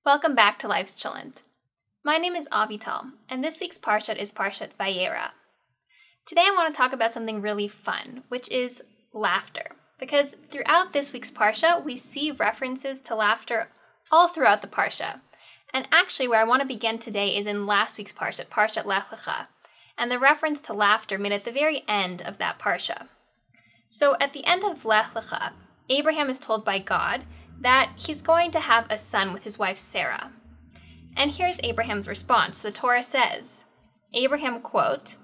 Welcome back to Life's Chillent. My name is Avital, and this week's Parshat is Parshat Vayeira. Today I want to talk about something really fun, which is laughter. Because throughout this week's Parsha, we see references to laughter all throughout the Parsha. And actually, where I want to begin today is in last week's Parshat, Parshat Lech Lecha, and the reference to laughter made at the very end of that Parsha. So at the end of Lech Lecha, Abraham is told by God that he's going to have a son with his wife Sarah. And here's Abraham's response. The Torah says, Abraham, quote,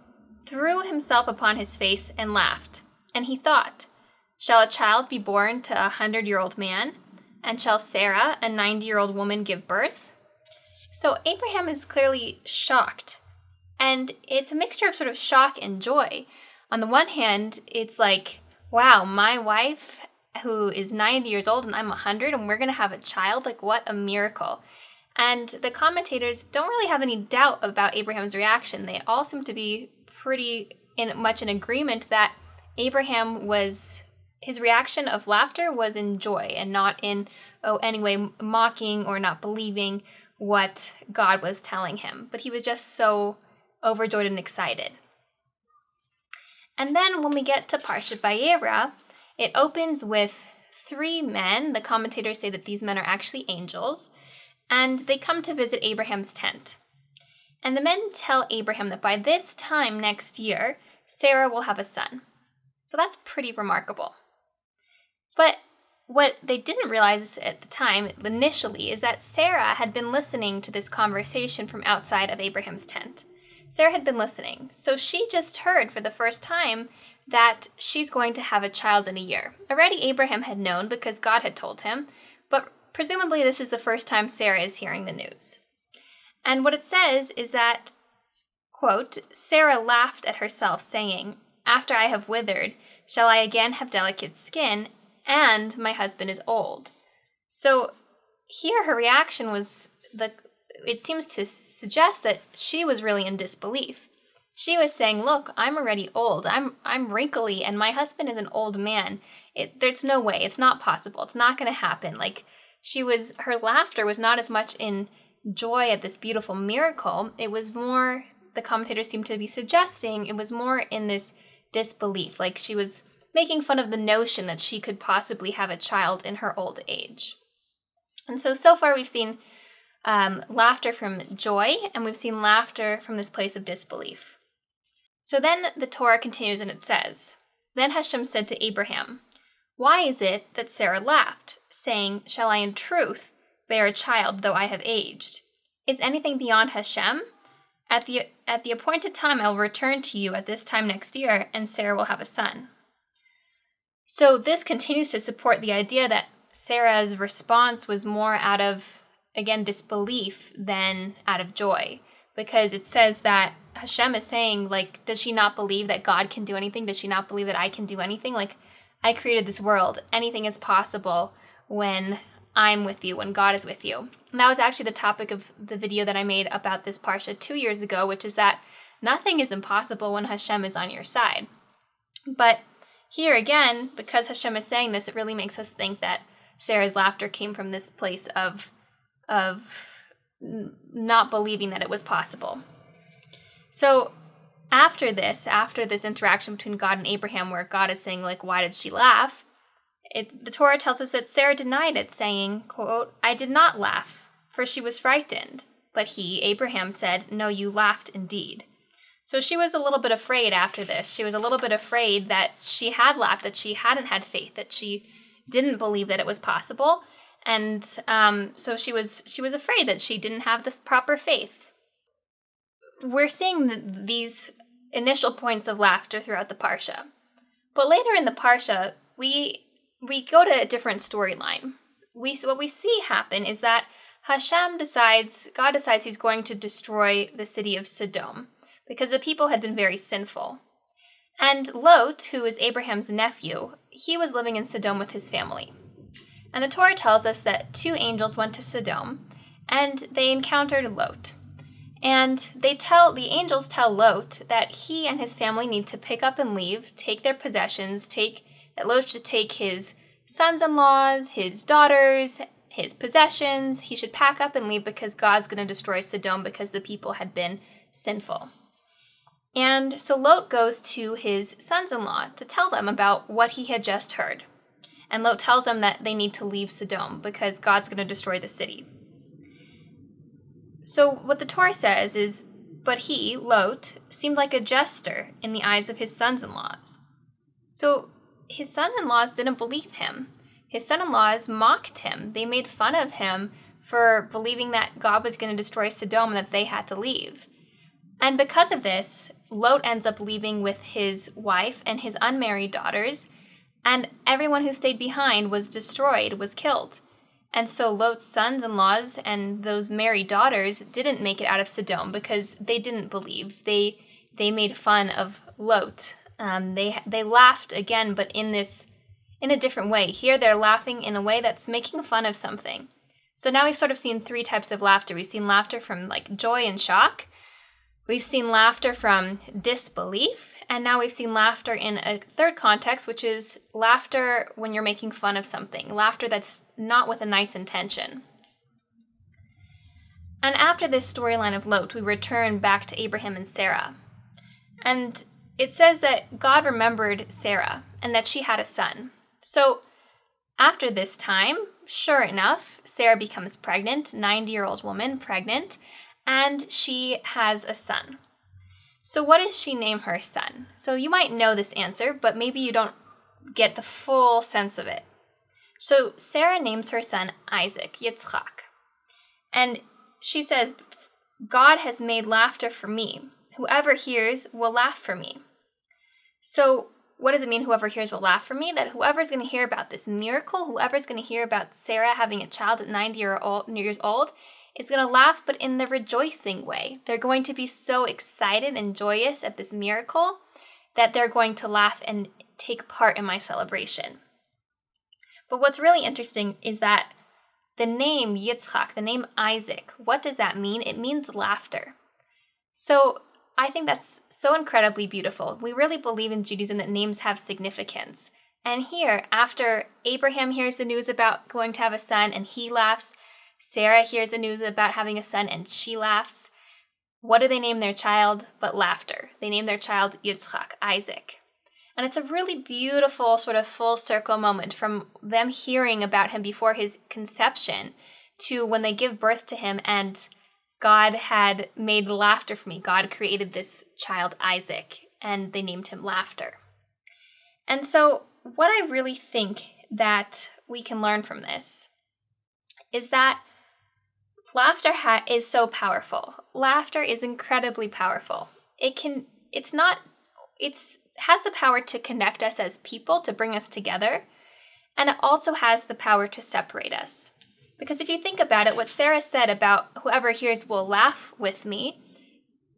threw himself upon his face and laughed. And he thought, shall a child be born to 100-year-old man? And shall Sarah, a 90-year-old woman, give birth? So Abraham is clearly shocked. And it's a mixture of sort of shock and joy. On the one hand, it's like, wow, my wife who is 90 years old and I'm 100 and we're going to have a child, like what a miracle. And the commentators don't really have any doubt about Abraham's reaction. They all seem to be pretty much in agreement that his reaction of laughter was in joy and not in, any way mocking or not believing what God was telling him. But he was just so overjoyed and excited. And then when we get to Parshat Vayeira, it opens with 3 men. The commentators say that these men are actually angels, and they come to visit Abraham's tent. And the men tell Abraham that by this time next year, Sarah will have a son. So that's pretty remarkable. But what they didn't realize at the time, initially, is that Sarah had been listening to this conversation from outside of Abraham's tent. Sarah had been listening, so she just heard for the first time that she's going to have a child in a year. Already Abraham had known because God had told him, but presumably this is the first time Sarah is hearing the news. And what it says is that, quote, Sarah laughed at herself, saying, after I have withered, shall I again have delicate skin, and my husband is old. So here her reaction was, it seems to suggest that she was really in disbelief. She was saying, look, I'm already old. I'm wrinkly, and my husband is an old man. There's no way. It's not possible. It's not going to happen. Her laughter was not as much in joy at this beautiful miracle. It was more, the commentators seem to be suggesting, it was more in this disbelief. Like she was making fun of the notion that she could possibly have a child in her old age. And so far we've seen laughter from joy, and we've seen laughter from this place of disbelief. So then the Torah continues and it says, then Hashem said to Abraham, why is it that Sarah laughed, saying, shall I in truth bear a child though I have aged? Is anything beyond Hashem? At the appointed time I will return to you at this time next year, and Sarah will have a son. So this continues to support the idea that Sarah's response was more out of, again, disbelief than out of joy. Because it says that Hashem is saying, does she not believe that God can do anything? Does she not believe that I can do anything? I created this world. Anything is possible when I'm with you, when God is with you. And that was actually the topic of the video that I made about this Parsha 2 years ago, which is that nothing is impossible when Hashem is on your side. But here again, because Hashem is saying this, it really makes us think that Sarah's laughter came from this place of not believing that it was possible. So after this interaction between God and Abraham, where God is saying, why did she laugh? The Torah tells us that Sarah denied it, saying, quote, I did not laugh, for she was frightened. But he, Abraham, said, no, you laughed indeed. So she was a little bit afraid after this. She was a little bit afraid that she had laughed, that she hadn't had faith, that she didn't believe that it was possible. And so she was afraid that she didn't have the proper faith. We're seeing these initial points of laughter throughout the Parsha. But later in the Parsha, we go to a different storyline. What we see happen is that God decides he's going to destroy the city of Sodom because the people had been very sinful. And Lot, who is Abraham's nephew, he was living in Sodom with his family. And the Torah tells us that 2 angels went to Sodom, and they encountered Lot. And the angels tell Lot that he and his family need to pick up and leave, take their possessions, that Lot should take his sons-in-laws, his daughters, his possessions. He should pack up and leave because God's going to destroy Sodom because the people had been sinful. And so Lot goes to his sons-in-law to tell them about what he had just heard. And Lot tells them that they need to leave Sodom because God's going to destroy the city. So what the Torah says is, but he, Lot, seemed like a jester in the eyes of his sons-in-laws. So his sons-in-laws didn't believe him. His son-in-laws mocked him. They made fun of him for believing that God was going to destroy Sodom and that they had to leave. And because of this, Lot ends up leaving with his wife and his unmarried daughters, and everyone who stayed behind was destroyed, was killed. And so Lot's sons-in-laws and those married daughters didn't make it out of Sodom because they didn't believe. They made fun of Lot. They laughed again, but in a different way. Here they're laughing in a way that's making fun of something. So now we've sort of seen three types of laughter. We've seen laughter from like joy and shock. We've seen laughter from disbelief. And now we've seen laughter in a third context, which is laughter when you're making fun of something. Laughter that's not with a nice intention. And after this storyline of Lot, we return back to Abraham and Sarah. And it says that God remembered Sarah and that she had a son. So after this time, sure enough, Sarah becomes pregnant, 90-year-old woman pregnant, and she has a son. So what does she name her son? So you might know this answer, but maybe you don't get the full sense of it. So Sarah names her son Isaac, Yitzchak. And she says, God has made laughter for me. Whoever hears will laugh for me. So what does it mean, whoever hears will laugh for me? That whoever's going to hear about this miracle, whoever's going to hear about Sarah having a child at 90 years old, is going to laugh, but in the rejoicing way. They're going to be so excited and joyous at this miracle that they're going to laugh and take part in my celebration. But what's really interesting is that the name Yitzchak, the name Isaac, what does that mean? It means laughter. So I think that's so incredibly beautiful. We really believe in Judaism that names have significance. And here, after Abraham hears the news about going to have a son and he laughs, Sarah hears the news about having a son and she laughs. What do they name their child but laughter? They name their child Yitzchak, Isaac. And it's a really beautiful sort of full circle moment from them hearing about him before his conception to when they give birth to him and God had made laughter for me. God created this child Isaac and they named him Laughter. And so what I really think that we can learn from this is that laughter is so powerful. Laughter is incredibly powerful. It has the power to connect us as people, to bring us together, and it also has the power to separate us. Because if you think about it, what Sarah said about whoever hears will laugh with me,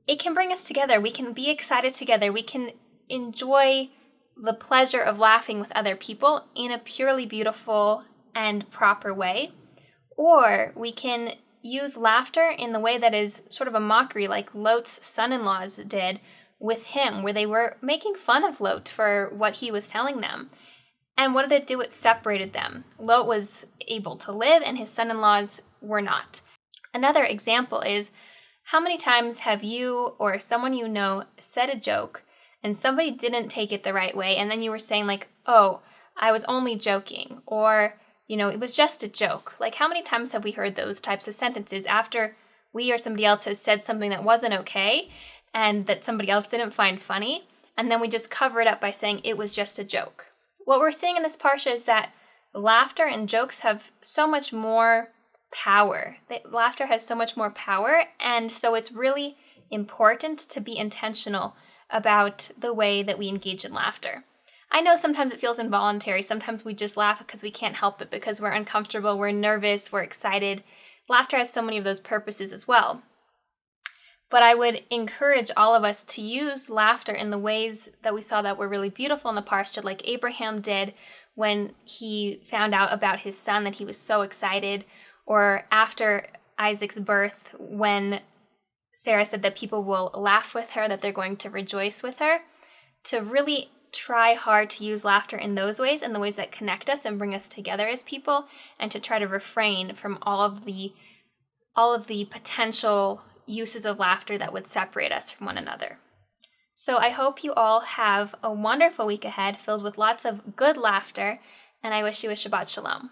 it can bring us together. We can be excited together. We can enjoy the pleasure of laughing with other people in a purely beautiful and proper way. Or we can use laughter in the way that is sort of a mockery, like Lot's son-in-laws did with him, where they were making fun of Lot for what he was telling them. And what did it do? It separated them. Lot was able to live and his son-in-laws were not. Another example is, how many times have you or someone you know said a joke and somebody didn't take it the right way, and then you were saying like, oh, I was only joking, or it was just a joke. Like, how many times have we heard those types of sentences after we or somebody else has said something that wasn't okay and that somebody else didn't find funny, and then we just cover it up by saying it was just a joke? What we're seeing in this Parsha is that laughter and jokes have so much more power. Laughter has so much more power, and so it's really important to be intentional about the way that we engage in laughter. I know sometimes it feels involuntary. Sometimes we just laugh because we can't help it, because we're uncomfortable, we're nervous, we're excited. Laughter has so many of those purposes as well. But I would encourage all of us to use laughter in the ways that we saw that were really beautiful in the Parsha, like Abraham did when he found out about his son, that he was so excited, or after Isaac's birth when Sarah said that people will laugh with her, that they're going to rejoice with her, to really try hard to use laughter in those ways, in the ways that connect us and bring us together as people, and to try to refrain from all of the potential uses of laughter that would separate us from one another. So I hope you all have a wonderful week ahead filled with lots of good laughter, and I wish you a Shabbat Shalom.